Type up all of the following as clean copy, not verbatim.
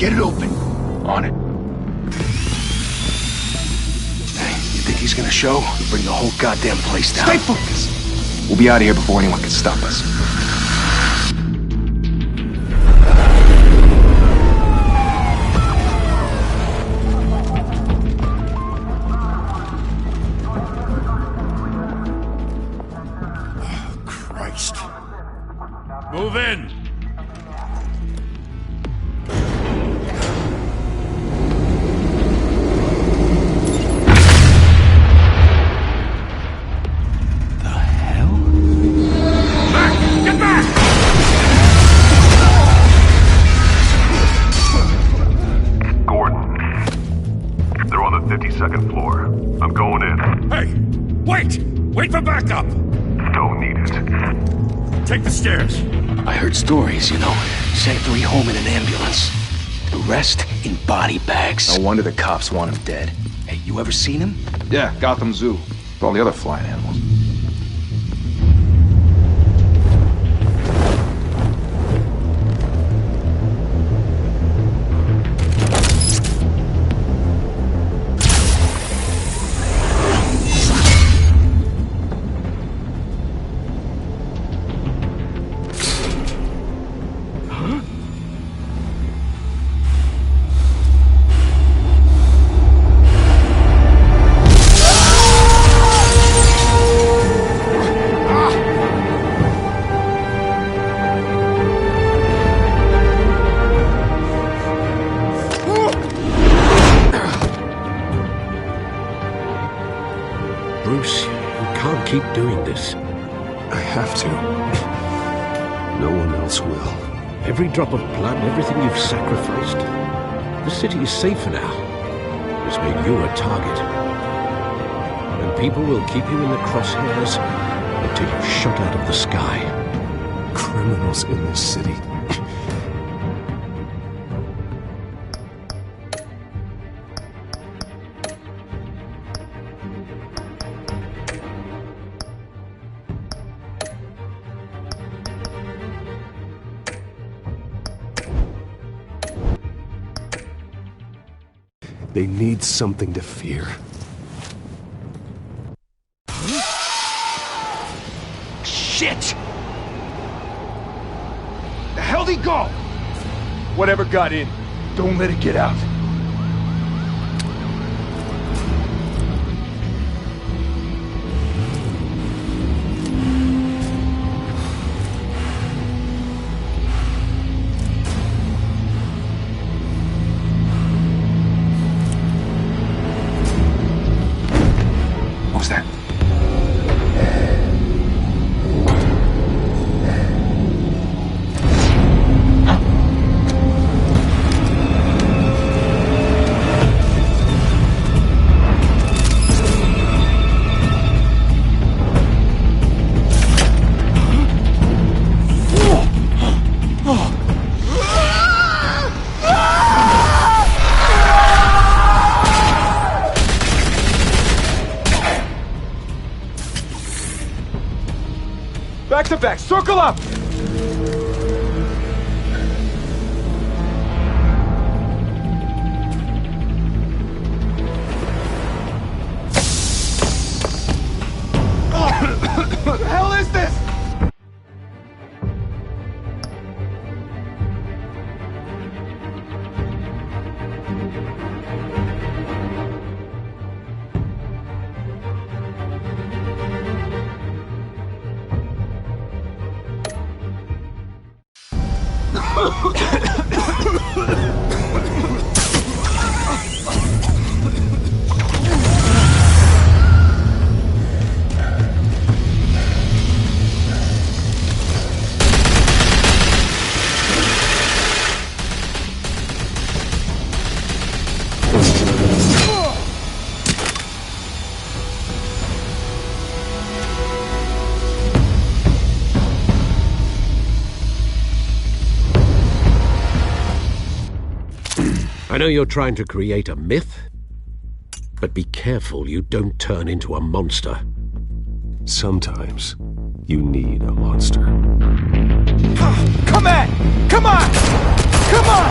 Get it open. On it. Hey, you think he's gonna show? Bring the whole goddamn place down. Stay focused! We'll be out of here before anyone can stop us. Christ. Move in! Second floor. I'm going in. Hey! Wait! Wait for backup! Don't need it. Take the stairs. I heard stories, you know. Sent 3 home in an ambulance. The rest in body bags. No wonder the cops want him dead. Hey, you ever seen him? Yeah, Gotham Zoo. With all the other flying animals. Bruce, you can't keep doing this. I have to. No one else will. Every drop of blood, everything you've sacrificed. The city is safer now. It's made you a target. And people will keep you in the crosshairs until you're shot out of the sky. Criminals in this city. They need something to fear. Shit! The hell'd he go? Whatever got in, don't let it get out. What was that? Back to back, circle up! What the hell is this? I know you're trying to create a myth, but be careful you don't turn into a monster. Sometimes you need a monster. Come on! Come on! Come on!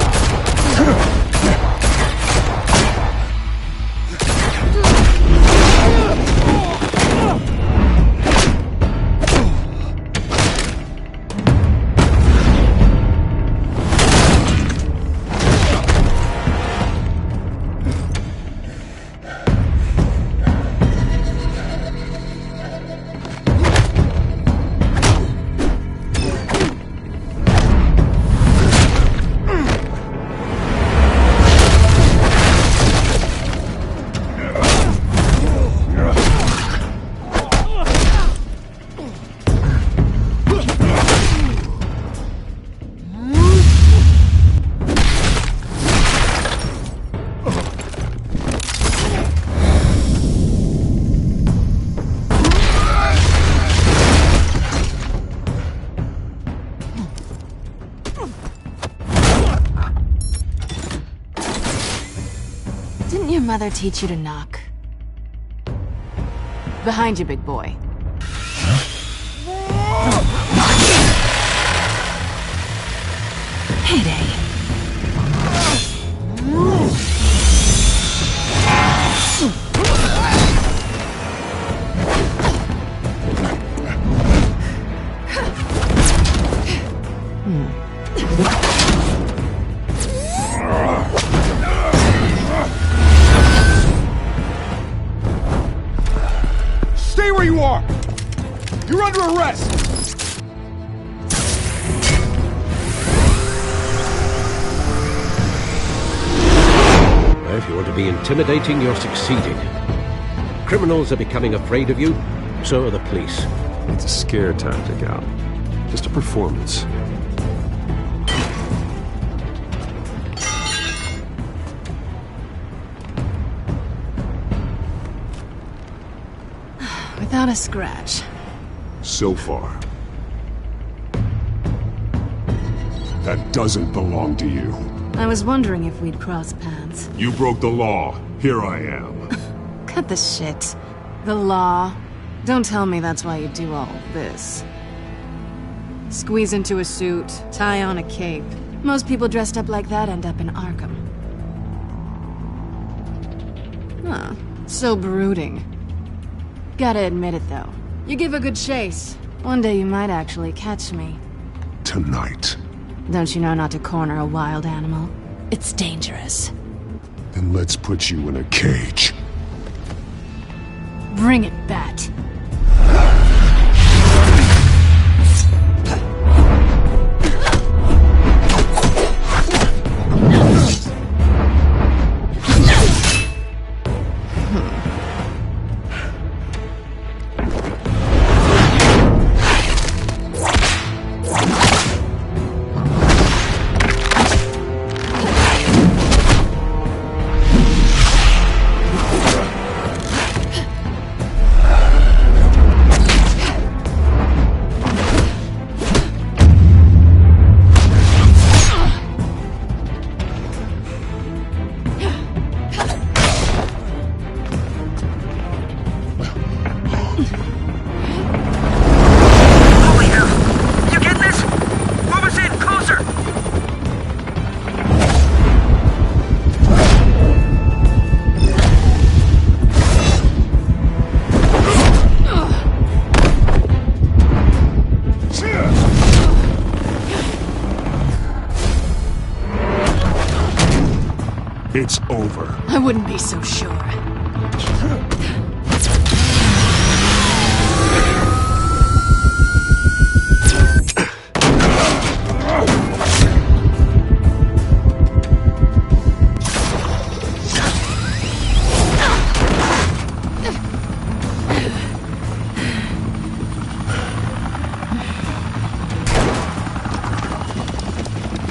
Didn't your mother teach you to knock? Behind you, big boy. Heyday. Stay where you are! You're under arrest! If you want to be intimidating, you're succeeding. Criminals are becoming afraid of you, so are the police. It's a scare tactic, Al. Just a performance. Without a scratch. So far. That doesn't belong to you. I was wondering if we'd cross paths. You broke the law. Here I am. Cut the shit. The law. Don't tell me that's why you do all this. Squeeze into a suit, tie on a cape. Most people dressed up like that end up in Arkham. Huh. So brooding. Gotta admit it, though. You give a good chase. One day you might actually catch me. Tonight. Don't you know not to corner a wild animal? It's dangerous. Then let's put you in a cage. Bring it, Bat. It's over. I wouldn't be so sure.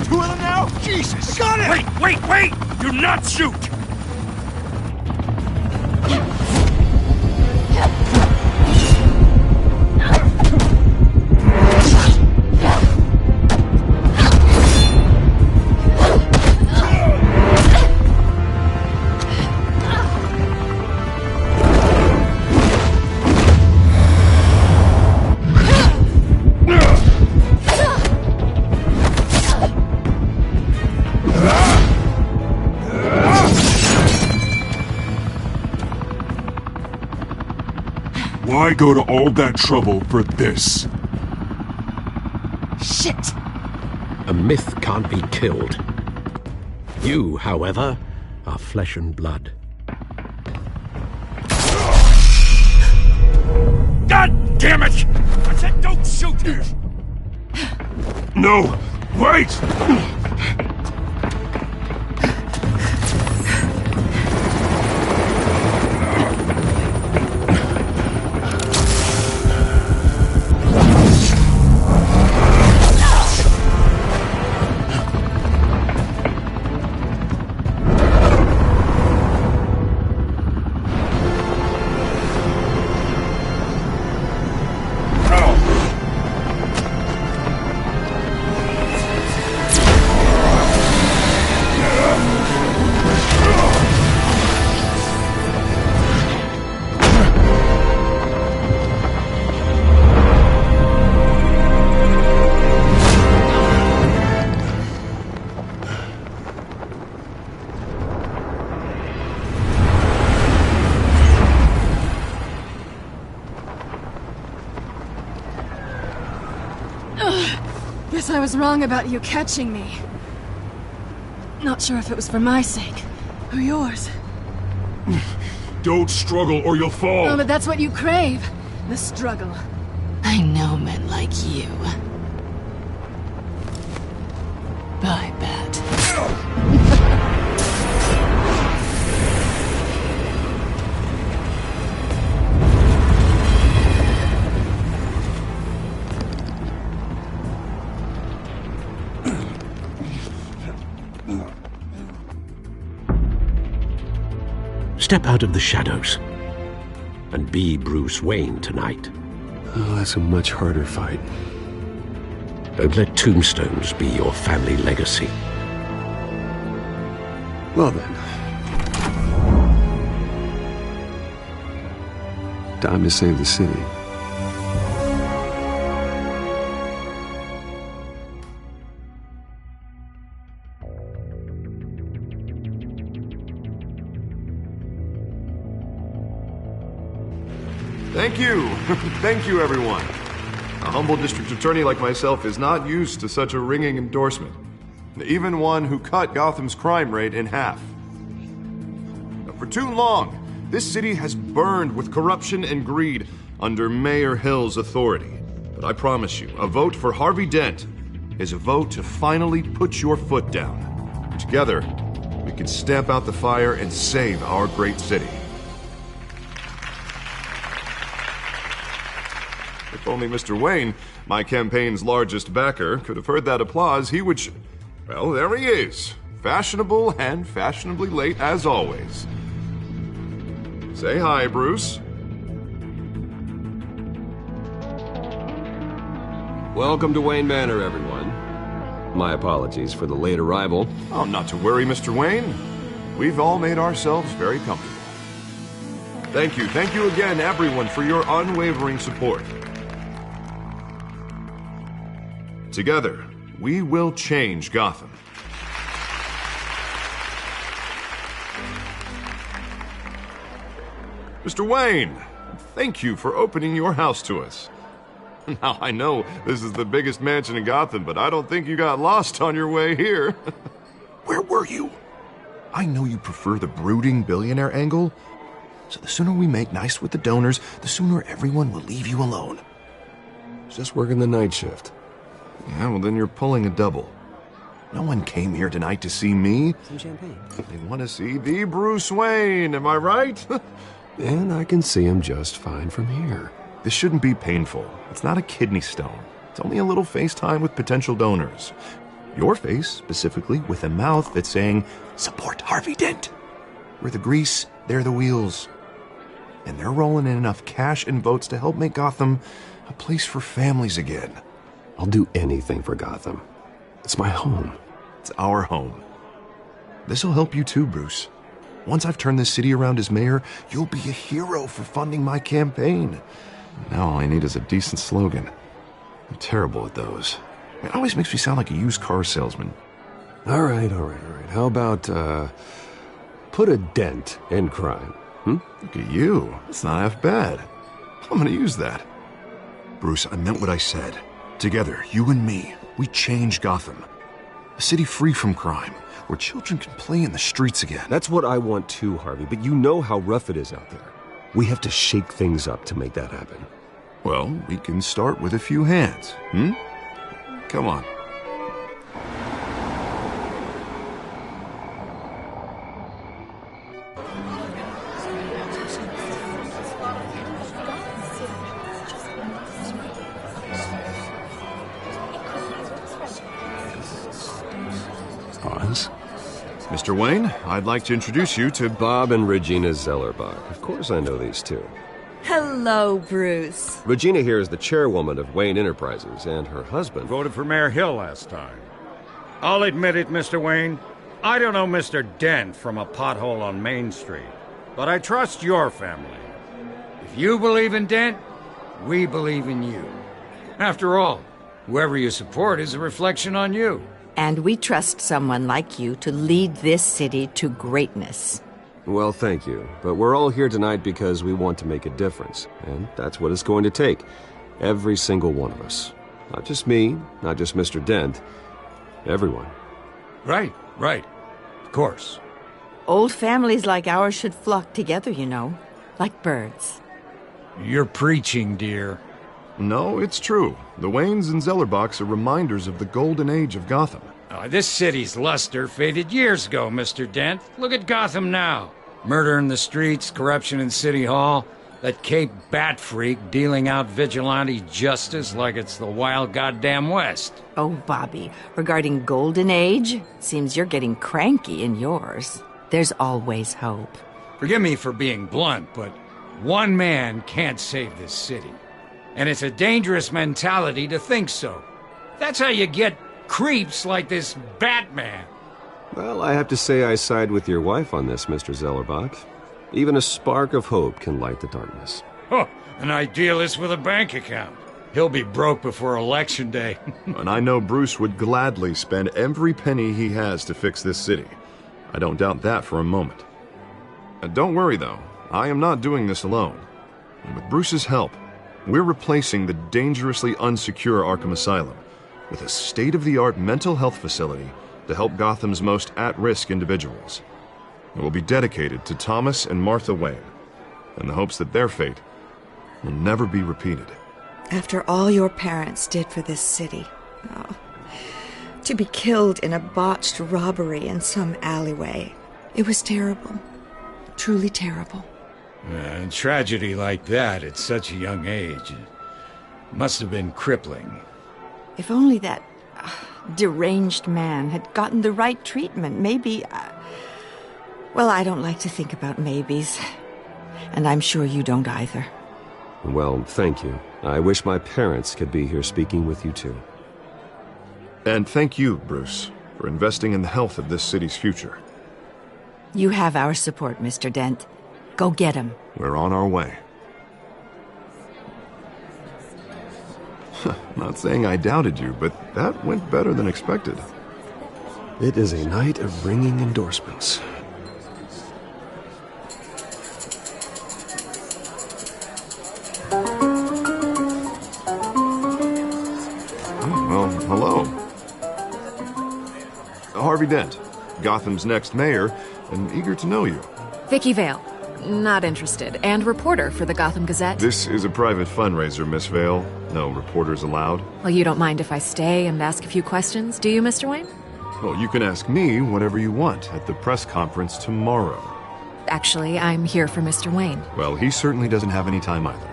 Two of them now? Jesus! Got it! Wait! Do not shoot! Why go to all that trouble for this? Shit! A myth can't be killed. You, however, are flesh and blood. God damn it! I said don't shoot him! No! Wait! Guess I was wrong about you catching me. Not sure if it was for my sake, or yours. Don't struggle or you'll fall! Oh, but that's what you crave. The struggle. I know men like you. I bet. Step out of the shadows and be Bruce Wayne tonight. Oh, that's a much harder fight. Don't let tombstones be your family legacy. Well then. Time to save the city. Thank you. Thank you, everyone. A humble district attorney like myself is not used to such a ringing endorsement. Even one who cut Gotham's crime rate in half. For too long, this city has burned with corruption and greed under Mayor Hill's authority. But I promise you, a vote for Harvey Dent is a vote to finally put your foot down. Together, we can stamp out the fire and save our great city. If only Mr. Wayne, my campaign's largest backer, could have heard that applause, he would well, there he is. Fashionable and fashionably late as always. Say hi, Bruce. Welcome to Wayne Manor, everyone. My apologies for the late arrival. Oh, not to worry, Mr. Wayne. We've all made ourselves very comfortable. Thank you again, everyone, for your unwavering support. Together, we will change Gotham. Mr. Wayne, thank you for opening your house to us. Now, I know this is the biggest mansion in Gotham, but I don't think you got lost on your way here. Where were you? I know you prefer the brooding billionaire angle, so the sooner we make nice with the donors, the sooner everyone will leave you alone. Just working the night shift. Yeah, well then you're pulling a double. No one came here tonight to see me. Some champagne. They want to see the Bruce Wayne, am I right? And I can see him just fine from here. This shouldn't be painful. It's not a kidney stone. It's only a little FaceTime with potential donors. Your face, specifically, with a mouth that's saying, support Harvey Dent. We're the grease, they're the wheels. And they're rolling in enough cash and votes to help make Gotham a place for families again. I'll do anything for Gotham. It's my home. It's our home. This'll help you too, Bruce. Once I've turned this city around as mayor, you'll be a hero for funding my campaign. Now all I need is a decent slogan. I'm terrible at those. It always makes me sound like a used car salesman. All right. How about, put a dent in crime? Look at you. It's not half bad. I'm gonna use that. Bruce, I meant what I said. Together, you and me, we change Gotham. A city free from crime, where children can play in the streets again. That's what I want too, Harvey, but you know how rough it is out there. We have to shake things up to make that happen. Well, we can start with a few hands, Come on. Hans? Mr. Wayne, I'd like to introduce you to Bob and Regina Zellerbach. Of course I know these two. Hello, Bruce. Regina here is the chairwoman of Wayne Enterprises, and her husband... Voted for Mayor Hill last time. I'll admit it, Mr. Wayne. I don't know Mr. Dent from a pothole on Main Street, but I trust your family. If you believe in Dent, we believe in you. After all, whoever you support is a reflection on you. And we trust someone like you to lead this city to greatness. Well, thank you. But we're all here tonight because we want to make a difference. And that's what it's going to take. Every single one of us. Not just me, not just Mr. Dent. Everyone. Right. Of course. Old families like ours should flock together, you know. Like birds. You're preaching, dear. No, it's true. The Waynes and Zellerbachs are reminders of the golden age of Gotham. This city's luster faded years ago, Mr. Dent. Look at Gotham now. Murder in the streets, corruption in City Hall, that Cape Bat freak dealing out vigilante justice like it's the wild goddamn West. Oh, Bobby, regarding Golden Age, seems you're getting cranky in yours. There's always hope. Forgive me for being blunt, but one man can't save this city. And it's a dangerous mentality to think so. That's how you get creeps like this Batman. Well, I have to say I side with your wife on this, Mr. Zellerbach. Even a spark of hope can light the darkness. Oh, an idealist with a bank account. He'll be broke before Election Day. And I know Bruce would gladly spend every penny he has to fix this city. I don't doubt that for a moment. Don't worry, though. I am not doing this alone. And with Bruce's help, we're replacing the dangerously unsecure Arkham Asylum with a state-of-the-art mental health facility to help Gotham's most at-risk individuals. It will be dedicated to Thomas and Martha Wayne, in the hopes that their fate will never be repeated. After all your parents did for this city, to be killed in a botched robbery in some alleyway, it was terrible. Truly terrible. Tragedy like that at such a young age must have been crippling. If only that deranged man had gotten the right treatment, maybe... Well, I don't like to think about maybes. And I'm sure you don't either. Well, thank you. I wish my parents could be here speaking with you too. And thank you, Bruce, for investing in the health of this city's future. You have our support, Mr. Dent. Go get him. We're on our way. Not saying I doubted you, but that went better than expected. It is a night of ringing endorsements. Well, hello. Harvey Dent, Gotham's next mayor, and eager to know you. Vicky Vale. Not interested. And reporter for the Gotham Gazette. This is a private fundraiser, Miss Vale. No reporters allowed. Well, you don't mind if I stay and ask a few questions, do you, Mr. Wayne? Well, you can ask me whatever you want at the press conference tomorrow. Actually, I'm here for Mr. Wayne. Well, he certainly doesn't have any time either.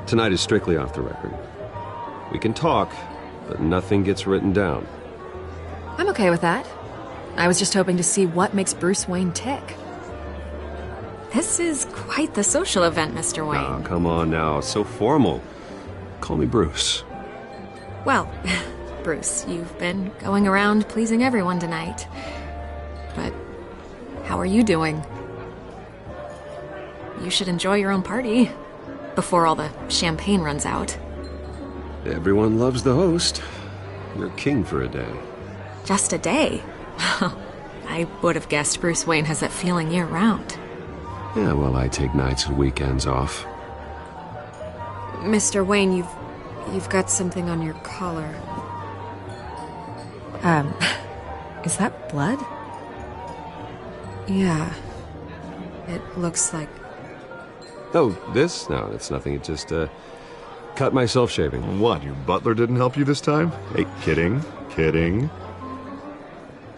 Tonight is strictly off the record. We can talk, but nothing gets written down. I'm okay with that. I was just hoping to see what makes Bruce Wayne tick. This is quite the social event, Mr. Wayne. Oh, come on now. It's so formal. Call me Bruce. Well, Bruce, you've been going around pleasing everyone tonight. But how are you doing? You should enjoy your own party before all the champagne runs out. Everyone loves the host. You're king for a day. Just a day? I would have guessed Bruce Wayne has that feeling year-round. Yeah, well, I take nights and weekends off. Mr. Wayne, you've got something on your collar. Is that blood? Yeah. It looks like... Oh, this? No, it's nothing. It just, cut myself shaving. What, your butler didn't help you this time? Hey, kidding.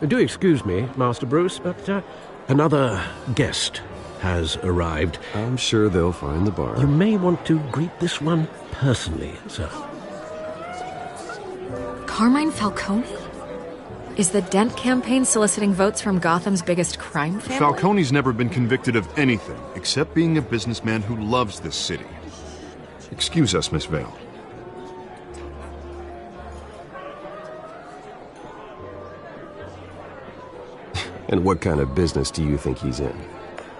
Do excuse me, Master Bruce, but another guest has arrived. I'm sure they'll find the bar. You may want to greet this one personally, sir. Carmine Falcone? Is the Dent campaign soliciting votes from Gotham's biggest crime family? Falcone's never been convicted of anything except being a businessman who loves this city. Excuse us, Miss Vale. And what kind of business do you think he's in?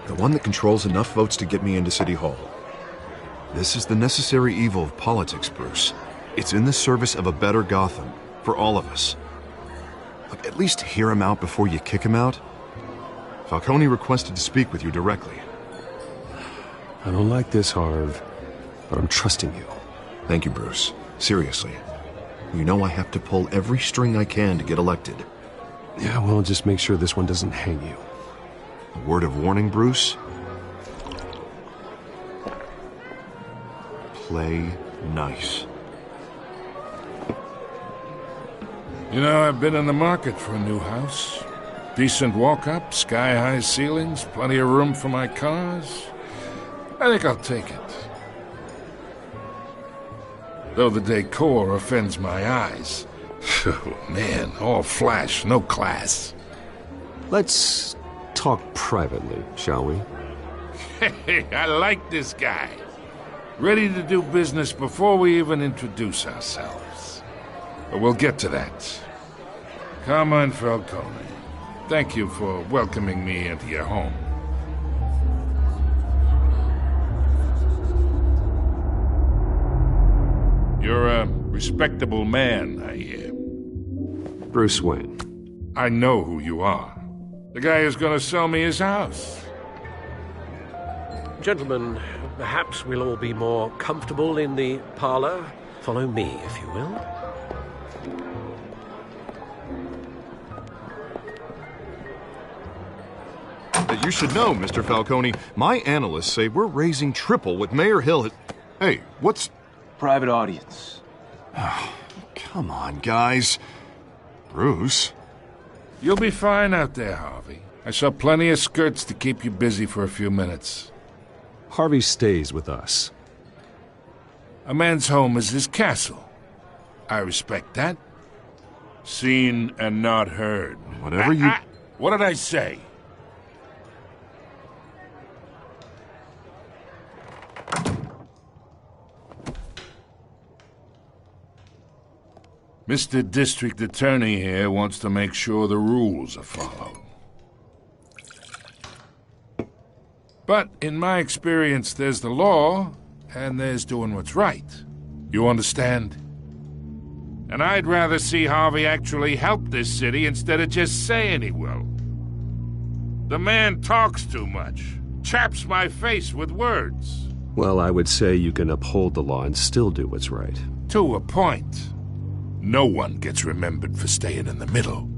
The one that controls enough votes to get me into City Hall. This is the necessary evil of politics, Bruce. It's in the service of a better Gotham, for all of us. Look, at least hear him out before you kick him out. Falcone requested to speak with you directly. I don't like this, Harv, but I'm trusting you. Thank you, Bruce. Seriously. You know I have to pull every string I can to get elected. Yeah, well, just make sure this one doesn't hang you. A word of warning, Bruce? Play nice. You know, I've been in the market for a new house. Decent walk-up, sky-high ceilings, plenty of room for my cars. I think I'll take it. Though the decor offends my eyes. Oh, man, all flash, no class. Let's talk privately, shall we? Hey, I like this guy. Ready to do business before we even introduce ourselves. But we'll get to that. Carmine Falcone, thank you for welcoming me into your home. You're a respectable man, I hear. Bruce Wayne. I know who you are. The guy who's going to sell me his house. Gentlemen, perhaps we'll all be more comfortable in the parlor. Follow me, if you will. You should know, Mr. Falcone, my analysts say we're raising triple what Mayor Hill had... Hey, what's... Private audience. Oh, come on, guys. Bruce? You'll be fine out there, Harvey. I saw plenty of skirts to keep you busy for a few minutes. Harvey stays with us. A man's home is his castle. I respect that. Seen and not heard. Whatever you... What did I say? Mr. District Attorney here wants to make sure the rules are followed. But in my experience, there's the law, and there's doing what's right. You understand? And I'd rather see Harvey actually help this city instead of just saying he will. The man talks too much, chaps my face with words. Well, I would say you can uphold the law and still do what's right. To a point. No one gets remembered for staying in the middle.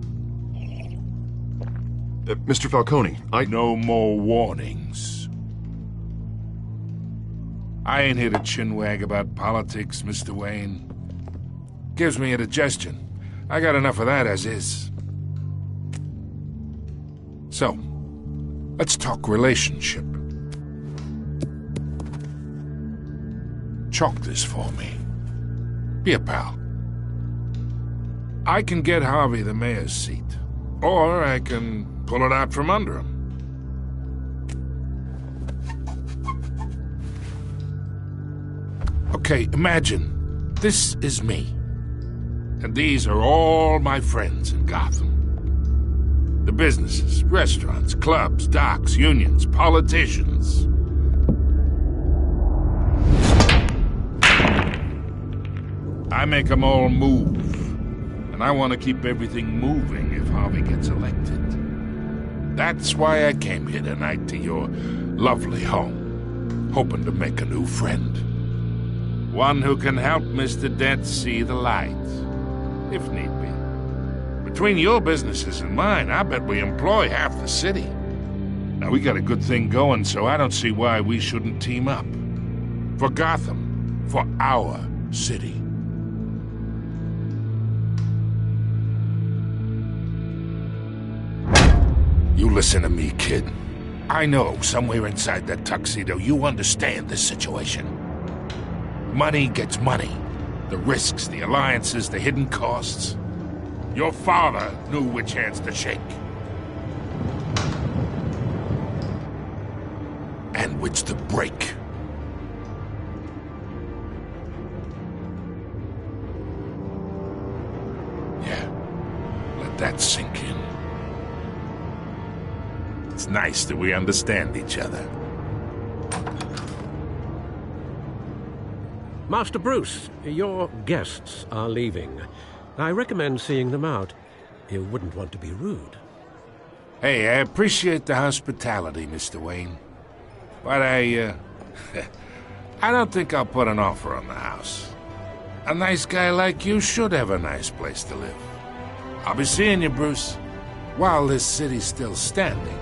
Mr. Falcone, No more warnings. I ain't here to chinwag about politics, Mr. Wayne. Gives me indigestion. I got enough of that as is. So, let's talk relationship. Chalk this for me. Be a pal. I can get Harvey the mayor's seat, or I can pull it out from under him. Okay, imagine this is me, and these are all my friends in Gotham. The businesses, restaurants, clubs, docks, unions, politicians. I make them all move. And I want to keep everything moving if Harvey gets elected. That's why I came here tonight to your lovely home, hoping to make a new friend. One who can help Mr. Dent see the light, if need be. Between your businesses and mine, I bet we employ half the city. Now, we got a good thing going, so I don't see why we shouldn't team up. For Gotham, for our city. You listen to me, kid. I know somewhere inside that tuxedo you understand this situation. Money gets money. The risks, the alliances, the hidden costs. Your father knew which hands to shake. And which to break. Yeah, let that sink in. It's nice that we understand each other. Master Bruce, your guests are leaving. I recommend seeing them out. You wouldn't want to be rude. Hey, I appreciate the hospitality, Mr. Wayne. But I don't think I'll put an offer on the house. A nice guy like you should have a nice place to live. I'll be seeing you, Bruce, while this city's still standing.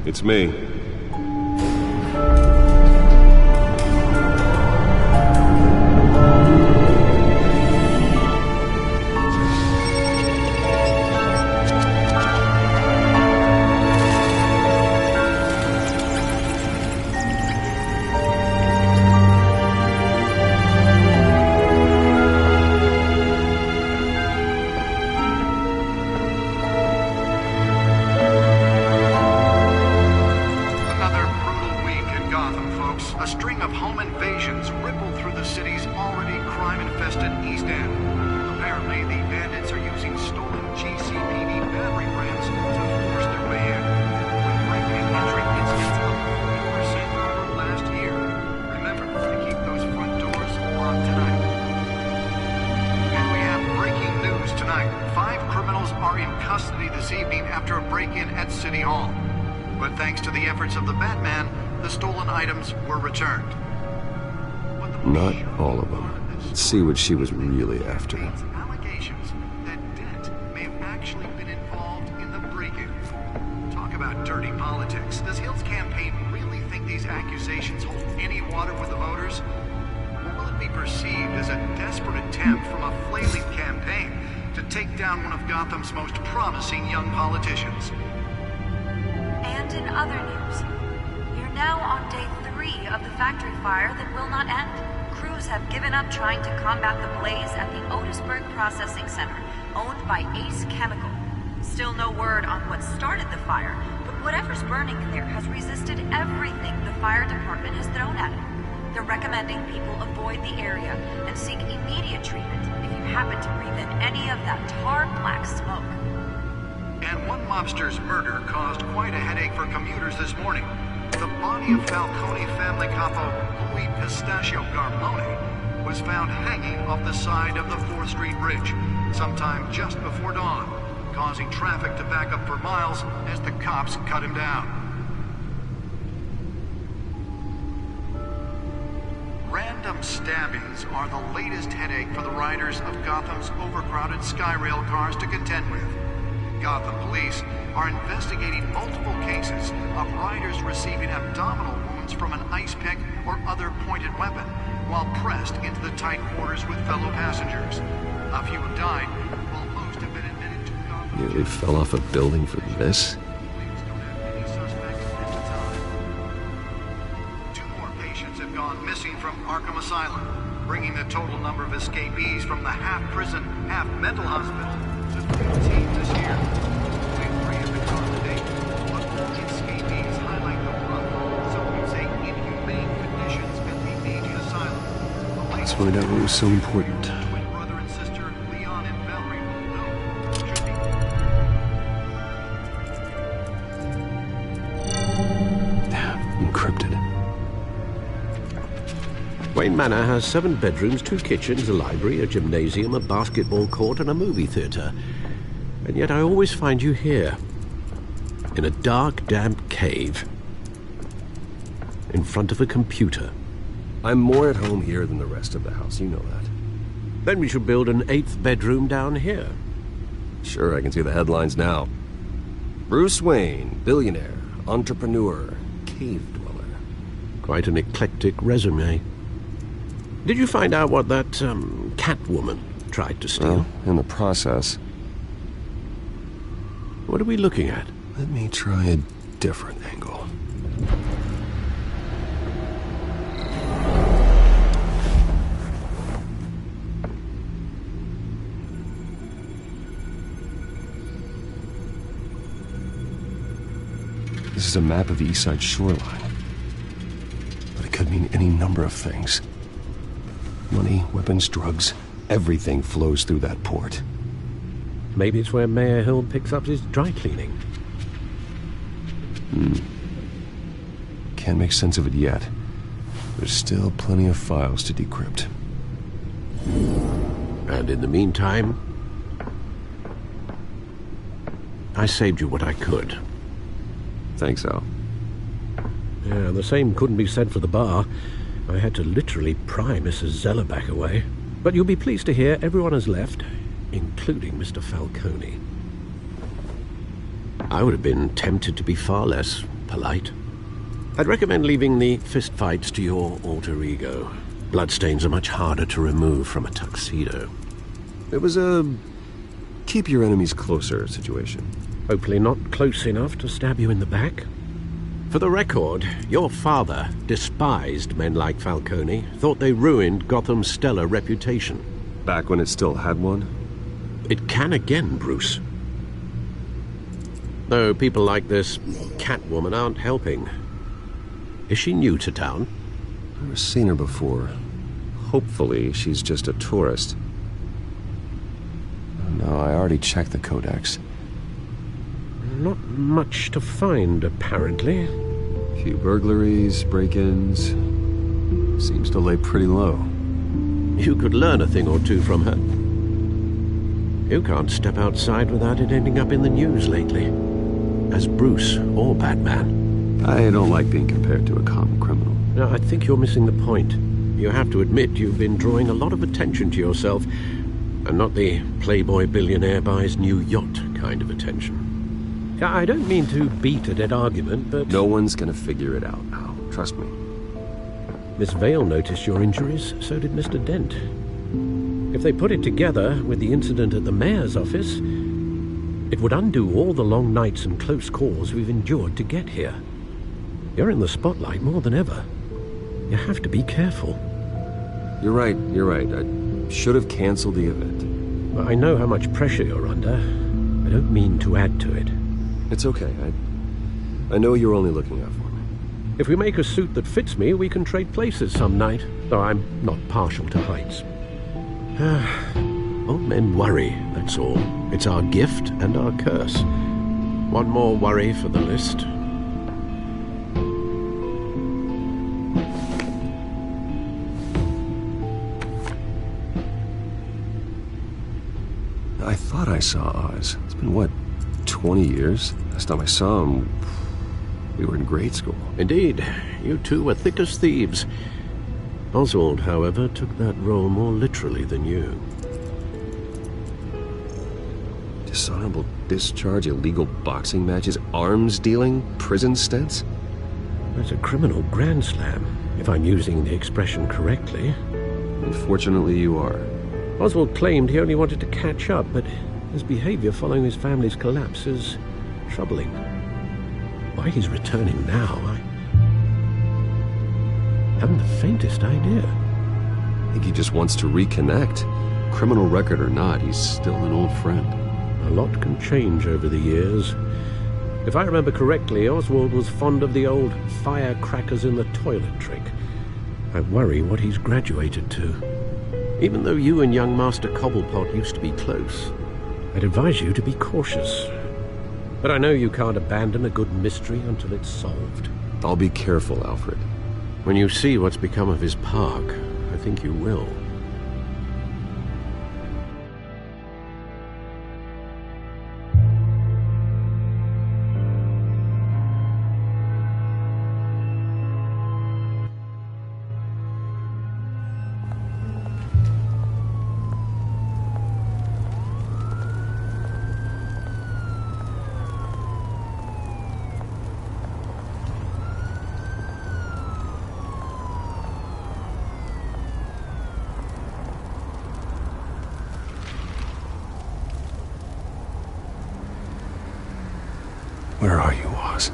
It's me. Not all of them. Let's see what she was really after. Allegations that Dent may have actually been involved in the break-in. Talk about dirty politics. Does Hill's campaign really think these accusations hold any water with the voters? Or will it be perceived as a desperate attempt from a flailing campaign to take down one of Gotham's most promising young politicians? And in other news, we're now on day 3 of the factory fire that will not end. Crews have given up trying to combat the blaze at the Otisburg Processing Center, owned by Ace Chemical. Still no word on what started the fire, but whatever's burning in there has resisted everything the fire department has thrown at it. They're recommending people avoid the area and seek immediate treatment if you happen to breathe in any of that tar black smoke. And one mobster's murder caused quite a headache for commuters this morning. The body of Falcone family capo Louis Pistachio Garmone was found hanging off the side of the 4th Street Bridge sometime just before dawn, causing traffic to back up for miles as the cops cut him down. Random stabbings are the latest headache for the riders of Gotham's overcrowded Skyrail cars to contend with. Gotham police are investigating multiple cases of riders receiving abdominal wounds from an ice pick or other pointed weapon while pressed into the tight quarters with fellow passengers. A few have died, while most have been admitted to Gotham. Nearly fell off a building for this? gone missing from Arkham Asylum, bringing the total number of escapees from the half-prison, half-mental hospital to 15 this year. Only 3 have been caught to date, but all the escapees highlight the rough, some would say inhumane conditions at the aging asylum. Let's find out what was so important. Twin brother and sister Leon and Valerie Boldo should be... Encrypted. Wayne Manor has 7 bedrooms, 2 kitchens, a library, a gymnasium, a basketball court, and a movie theatre. And yet I always find you here, in a dark, damp cave, in front of a computer. I'm more at home here than the rest of the house, you know that. Then we should build an 8th bedroom down here. Sure, I can see the headlines now. Bruce Wayne, billionaire, entrepreneur, cave dweller. Quite an eclectic resume. Did you find out what that, Catwoman tried to steal? Well, in the process. What are we looking at? Let me try a different angle. This is a map of the East Side shoreline. But it could mean any number of things. Money, weapons, drugs, everything flows through that port. Maybe it's where Mayor Hill picks up his dry cleaning. Can't make sense of it yet. There's still plenty of files to decrypt. And in the meantime, I saved you what I could. Thanks, Al. Yeah, the same couldn't be said for the bar. I had to literally pry Mrs. Zellerback away. But you'll be pleased to hear everyone has left, including Mr. Falcone. I would have been tempted to be far less polite. I'd recommend leaving the fistfights to your alter ego. Bloodstains are much harder to remove from a tuxedo. It was a keep your enemies closer situation. Hopefully not close enough to stab you in the back. For the record, your father despised men like Falcone, thought they ruined Gotham's stellar reputation. Back when it still had one? It can again, Bruce. Though people like this Catwoman aren't helping. Is she new to town? I've never seen her before. Hopefully she's just a tourist. No, I already checked the codex. Not much to find, apparently. A few burglaries, break-ins. Seems to lay pretty low. You could learn a thing or two from her. You can't step outside without it ending up in the news lately. As Bruce or Batman. I don't like being compared to a common criminal. No, I think you're missing the point. You have to admit you've been drawing a lot of attention to yourself, and not the playboy billionaire buys new yacht kind of attention. I don't mean to beat a dead argument, but... No one's gonna figure it out, Al. Trust me. Miss Vale noticed your injuries, so did Mr. Dent. If they put it together with the incident at the mayor's office, it would undo all the long nights and close calls we've endured to get here. You're in the spotlight more than ever. You have to be careful. You're right. I should have canceled the event. I know how much pressure you're under. I don't mean to add to it. It's okay. I know you're only looking out for me. If we make a suit that fits me, we can trade places some night, though I'm not partial to heights. Old men worry, that's all. It's our gift and our curse. One more worry for the list. I thought I saw Oz. It's been, what, 20 years? Last time I saw him, we were in grade school. Indeed. You two were thick as thieves. Oswald, however, took that role more literally than you. Dishonorable discharge, illegal boxing matches, arms dealing, prison stints? That's a criminal grand slam, if I'm using the expression correctly. Unfortunately, you are. Oswald claimed he only wanted to catch up, but his behavior following his family's collapse is troubling. Why he's returning now, Haven't the faintest idea. I think he just wants to reconnect. Criminal record or not, he's still an old friend. A lot can change over the years. If I remember correctly, Oswald was fond of the old firecrackers in the toilet trick. I worry what he's graduated to. Even though you and young Master Cobblepot used to be close, I'd advise you to be cautious. But I know you can't abandon a good mystery until it's solved. I'll be careful, Alfred. When you see what's become of his park, I think you will. Where are you, Oz?